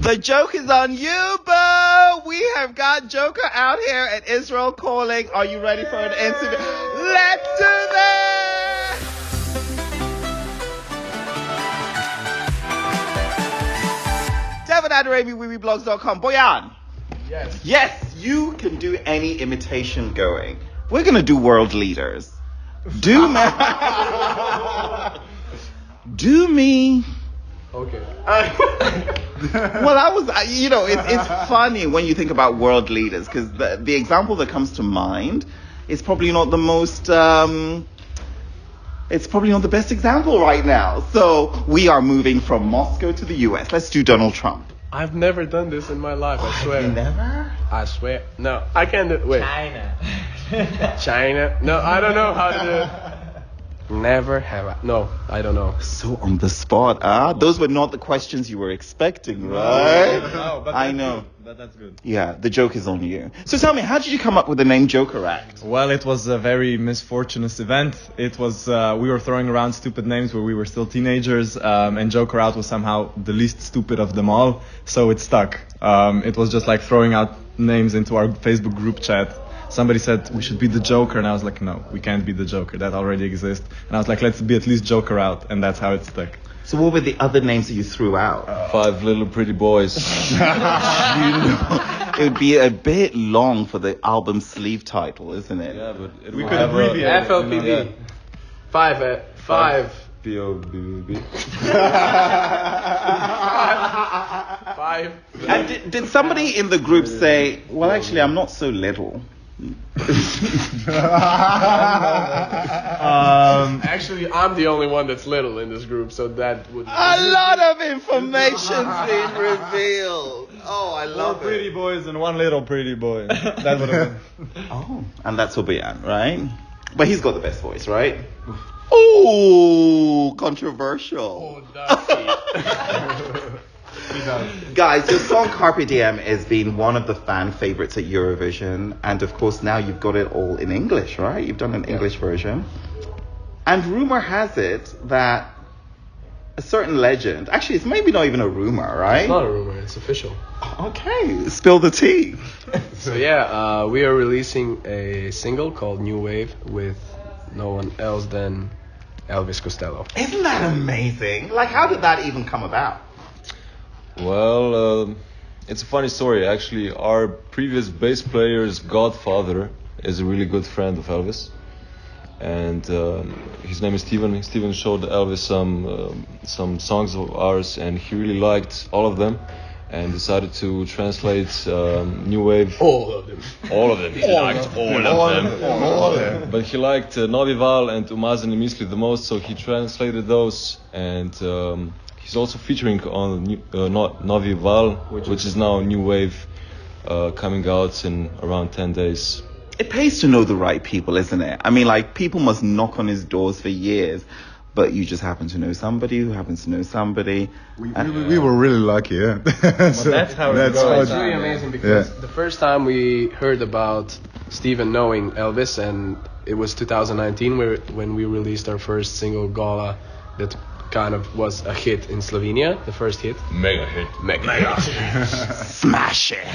The joke is on you, Bo. We have got Joker out here at Israel calling. Are you ready for an interview? Let's do this! Devin Adarami, Wiwibloggs.com. Boyan. Yes. Yes, you can do any imitation going. We're going to do world leaders. Do me. Do me. Okay. Well, it's funny when you think about world leaders, because the example that comes to mind is probably not the most, it's probably not the best example right now. So we are moving from Moscow to the US. Let's do Donald Trump. I've never done this in my life, I swear. You never? I swear. No, I can't do it. Wait. China. No, I don't know how to do it. Never have I. No, I don't know. So on the spot, Those were not the questions you were expecting, right? No, but I know. Good. But that's good. Yeah, the joke is on you. So tell me, how did you come up with the name Joker Act? Well, it was a very misfortunate event. It was, we were throwing around stupid names where we were still teenagers, and Joker Out was somehow the least stupid of them all, so it stuck. It was just like throwing out names into our Facebook group chat. Somebody said we should be the Joker, and I was like, no, we can't be the Joker. That already exists. And I was like, let's be at least Joker Out, and that's how it stuck. So what were the other names that you threw out? 5 little pretty boys. It would be a bit long for the album sleeve title, isn't it? Yeah, but We could abbreviate it. FLPB. Yeah. Five. P-O-B-B. Five. And did somebody in the group say, well, actually, I'm not so little? Actually, I'm the only one that's little in this group, so that would. A lot of information's being revealed. Oh, I love Four pretty it. boys and one little pretty boy. That's what it was. Oh, and that's Obayan, right? But he's got the best voice, right? Ooh, controversial. Oh, that's Guys, your song Carpe Diem has been one of the fan favorites at Eurovision. And of course, now you've got it all in English, right? You've done an English version. And rumor has it that a certain legend, actually, it's maybe not even a rumor, right? It's not a rumor, it's official. Okay, spill the tea. So yeah, we are releasing a single called New Wave with no one else than Elvis Costello. Isn't that amazing? Like, how did that even come about? Well, it's a funny story. Actually, our previous bass player's godfather is a really good friend of Elvis. And his name is Steven. Steven showed Elvis some songs of ours, and he really liked all of them, and decided to translate New Wave. All of them. All of them. He liked all of them. But he liked Novi Val and Umazani Misli the most, so he translated those. And he's also featuring on Novi Val, which is now New Wave, coming out in around 10 days. It pays to know the right people, isn't it? I mean, like, people must knock on his doors for years, but you just happen to know somebody who happens to know somebody. We were really lucky, yeah. So that's how it goes. It's really amazing because the first time we heard about Steven knowing Elvis, and it was 2019 when we released our first single, Gala, that kind of was a hit in Slovenia, the first hit. Mega hit. Mega hit. Smash it.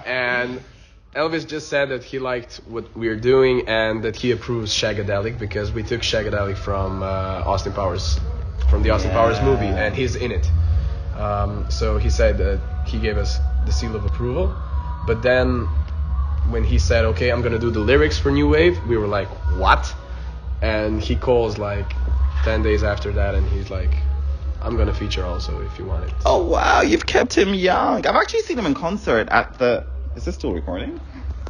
And Elvis just said that he liked what we are doing and that he approves Shagadelic because we took Shagadelic from Austin Powers, from the Austin Powers movie, and he's in it. So he said that he gave us the seal of approval. But then when he said, okay, I'm gonna do the lyrics for New Wave, we were like, what? And he calls like 10 days after that, and he's like, I'm gonna feature also if you want it. Oh, wow, you've kept him young. I've actually seen him in concert at the... Is this still recording?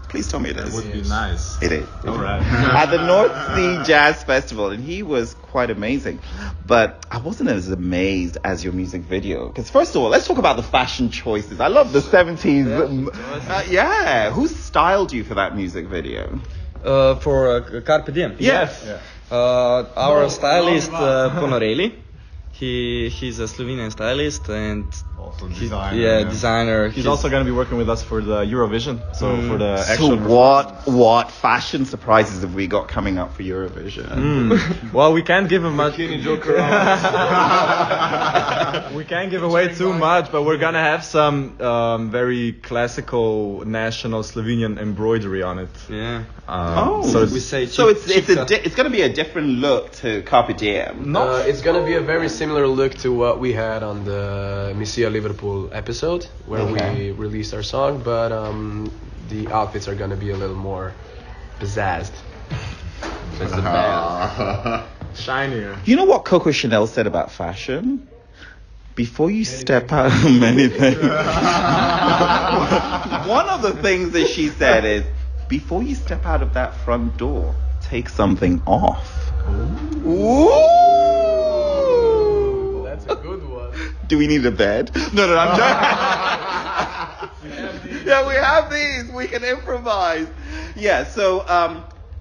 Please tell me it is. It would be nice. It is. All right. At the North Sea Jazz Festival, and he was quite amazing. But I wasn't as amazed as your music video. Because first of all, let's talk about the fashion choices. I love the 70s. Yeah. Who styled you for that music video? For Carpe Diem. Yes. Our stylist Ponorelli. He's a Slovenian stylist and Also designer. He's also going to be working with us for the Eurovision. So for the So actual. what fashion surprises have we got coming up for Eurovision? Well, we can't give him much. Bikini Joker out. We can't give away too much, but we're gonna have some very classical national Slovenian embroidery on it. Yeah. So We say So it's chica. it's going to be a different look to Carpe Diem. It's gonna be a very similar look to what we had on the Misia Liverpool episode where we released our song, but the outfits are gonna be a little more pizzazzed. shinier. You know what Coco Chanel said about fashion? Before you step out of many things. One of the things that she said is, before you step out of that front door, take something off. Ooh. That's a good one. Do we need a bed? No, I'm joking. Yeah, we have these. We can improvise. Yeah, so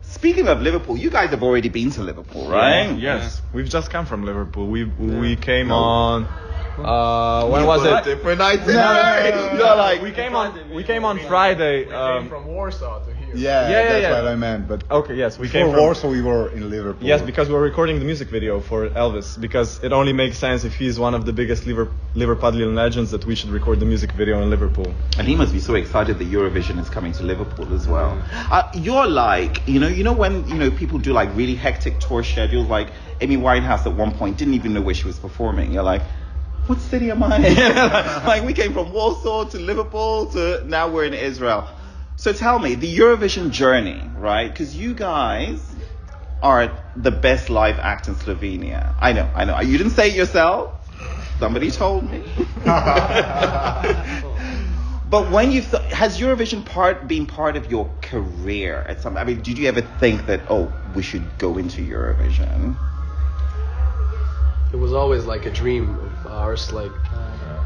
speaking of Liverpool, you guys have already been to Liverpool, right? Yes. We've just come from Liverpool. We came on. When was it? Different itinerary. You're like, We came on Friday. Came from Warsaw to here. Yeah, Yeah, that's yeah. what I meant. But Okay, yes, we before came from Warsaw, we were in Liverpool. Yes, because we're recording the music video for Elvis. Because it only makes sense if he's one of the biggest Liverpudlian legends that we should record the music video in Liverpool. and he must be so excited that Eurovision is coming to Liverpool as well. You're like, you know when people do like really hectic tour schedules. Like Amy Winehouse at one point didn't even know where she was performing. You're like, what city am I in? Like we came from Warsaw to Liverpool to now we're in Israel. So tell me, the Eurovision journey, right? Because you guys are the best live act in Slovenia. I know. You didn't say it yourself. Somebody told me. But when has Eurovision been part of your career at some? I mean, did you ever think that we should go into Eurovision? It was always like a dream of ours. Like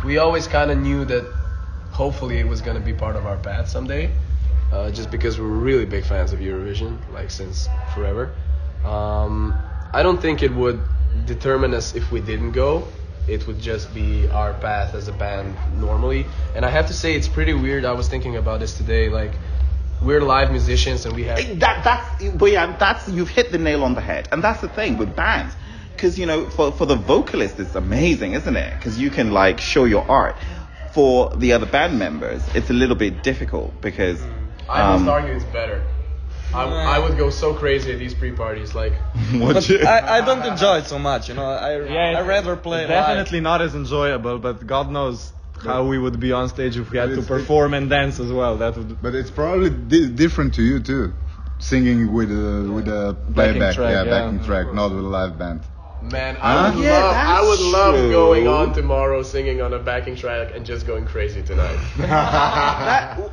we always kind of knew that hopefully it was gonna be part of our path someday. Just because we're really big fans of Eurovision, like since forever. I don't think it would determine us if we didn't go. It would just be our path as a band normally. And I have to say, it's pretty weird. I was thinking about this today. Like, we're live musicians and we have... That's you've hit the nail on the head. And that's the thing with bands. Because, for the vocalist, it's amazing, isn't it? Because you can, like, show your art. For the other band members, it's a little bit difficult because... I must argue it's better. I would go so crazy at these pre-parties, like... But I don't enjoy it so much, I rather play Definitely not as enjoyable, but God knows how we would be on stage if we had to perform and dance as well. That would. But it's probably different to you too, singing with a playback, backing track, not with a live band. Man, Huh? I would That's love true. going on tomorrow singing on a backing track and just going crazy tonight.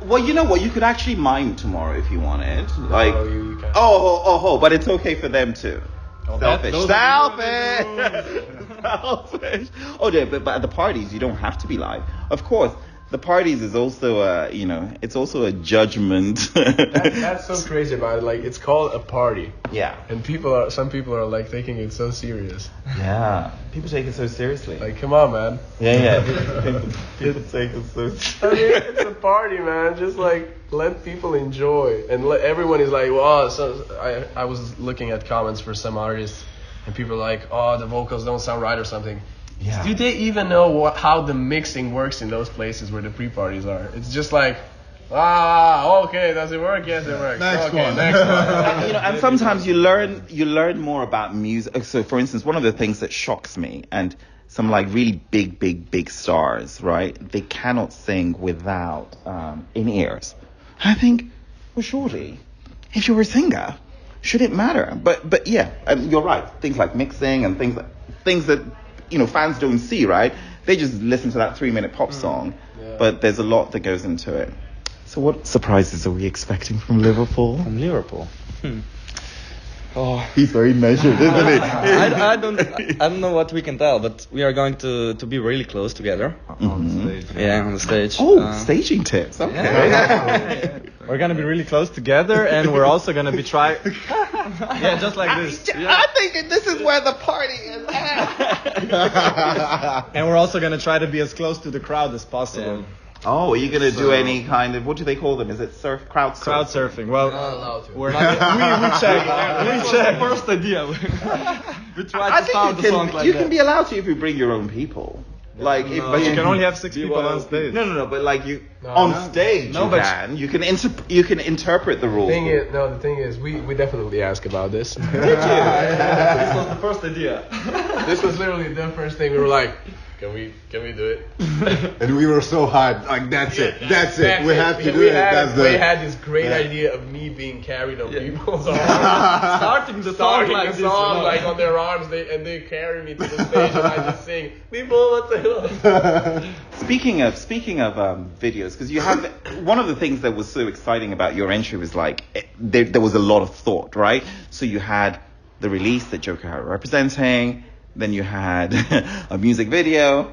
Well, you know what? You could actually mime tomorrow if you wanted. Like, you can. but it's okay for them too. Selfish. those Selfish. Selfish. Oh, yeah, but at the parties, you don't have to be live. Of course, the parties is also it's also a judgment. That's so crazy about it. Like, it's called a party. Yeah. And some people are like taking it so serious. Yeah. People take it so seriously. Like, come on, man. Yeah. People take it so seriously. I mean, it's a party, man. Just like let people enjoy, and everyone is like, "Wow!" So I was looking at comments for some artists, and people are like, "Oh, the vocals don't sound right" or something. Yeah. Do they even know how the mixing works in those places where the pre-parties are? It's just like, okay, does it work? Yes, it works. Next one. Next one. And sometimes you learn more about music. So, for instance, one of the things that shocks me, and some like really big stars, right? They cannot sing without in-ears. I think, well, surely, if you were a singer, should it matter? But yeah, you're right. Things like mixing and things that fans don't see, right? They just listen to that 3-minute pop song, but there's a lot that goes into it. So what surprises are we expecting from Liverpool? From Liverpool. Oh, he's very measured, isn't he? I don't know what we can tell, but we are going to be really close together. On stage. Yeah, on the stage. Oh, staging tips. Okay. Yeah. We're gonna be really close together, and we're also gonna be trying. Yeah, just like this. I think this is where the party is at. And we're also gonna try to be as close to the crowd as possible. Oh, are you gonna do any kind of, what do they call them? Is it crowd surfing? Crowd surfing. Well, Not allowed to. we're not. We check. We check. First idea. We try I to sound the song think like you that. can be allowed to if you bring your own people. Like, if, But you can only have 6 people on stage. No, but like on stage you can interpret the rules. The thing is, we definitely ask about this. This was the first idea. This was literally the first thing we were like, can we do it? And we were so hyped. Like, that's it. We have to do it. We had this great idea of me being carried on people's arms. Starting the song like this. Like on their arms, they carry me to the stage, and I just sing, "People, what the hell?" Speaking of videos, because you have one of the things that was so exciting about your entry was like there was a lot of thought, right? So you had the release that Joker had representing. Then you had a music video,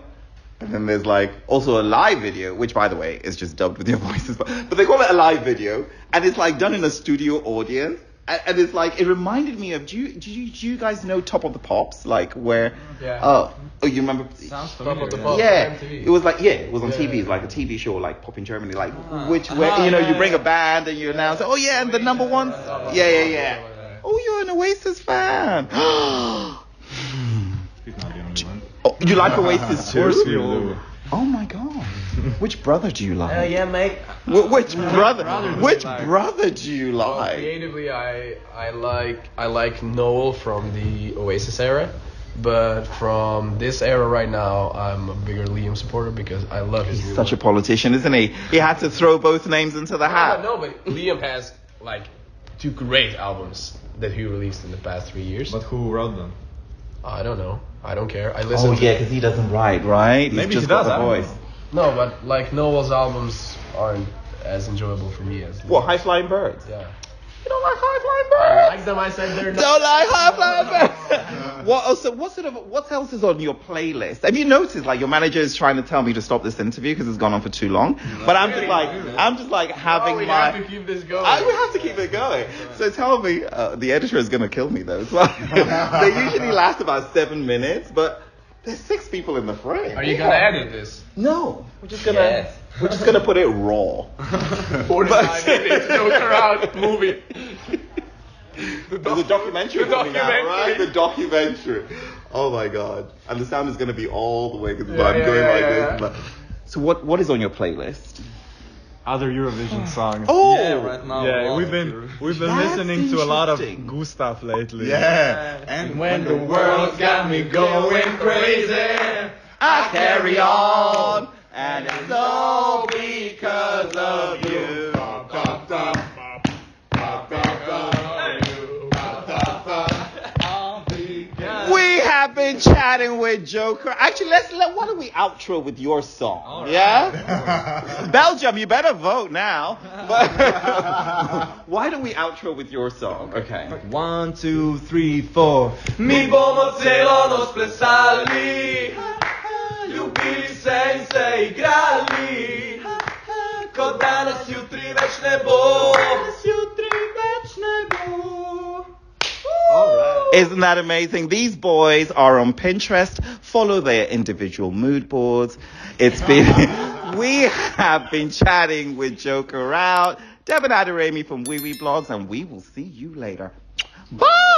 and then there's like also a live video, which by the way is just dubbed with your voices, but they call it a live video, and it's like done in a studio audience, and it's like it reminded me of. Do you guys know Top of the Pops? Like where? Yeah. Oh, you remember? Sounds Top of familiar. the Pops. Yeah, MTV. it was like it was on TV. It's like a TV show, like pop in Germany, like you bring a band and you announce, oh yeah, and the number one, yeah. Oh, you're an Oasis fan. He's not the only one. Oh, you like Oasis too? Of course we do. Oh my god. Which brother do you like? Yeah, mate. Which brother do you Well, like? creatively, I like Noel from the Oasis era, but from this era right now, I'm a bigger Liam supporter because I love his. He's such a politician, isn't he? He had to throw both names into the hat. No, but Liam has like 2 great albums that he released in the past 3 years. But who wrote them? I don't know. I don't care. I listen. Oh yeah, because he doesn't write, right? Maybe He's he just does, got I the don't voice. No, but like Noel's albums aren't as enjoyable for me as. What, High Flying Birds? Yeah. You don't like High Flying I Birds? like them. I said they're not. Don't like High Flying Birds. What else is on your playlist? Have you noticed like your manager is trying to tell me to stop this interview because it's gone on for too long? But I'm just like having we my. have to keep this going. We have to keep it going. So tell me, the editor is going to kill me though as well. They usually last about 7 minutes, but there's 6 people in the frame. Are you gonna edit this? No, we're just gonna put it raw. 45 minutes Joker out movie. There's a documentary coming out, right? The documentary. Oh my god! And the sound is going to be all the way because I'm going like this. So what is on your playlist? Other Eurovision songs. Oh, Yeah, right now. Yeah, we've been listening to a lot of Gustav lately. Yeah. And when the world's got me going crazy, I carry on, and it's all because of you. We have been chatting with Joker. Actually, why don't we outro with your song? Right. Yeah? Belgium, you better vote now. But why don't we outro with your song? Okay. 1, 2, 3, 4. Mi bomo celo noc plesali, ljubili se igrali, ko danes jutri več ne bo. Isn't that amazing? These boys are on Pinterest. Follow their individual mood boards. It's been, we have been chatting with Joker out. Devin Adarami from Wiwibloggs, and we will see you later. Bye!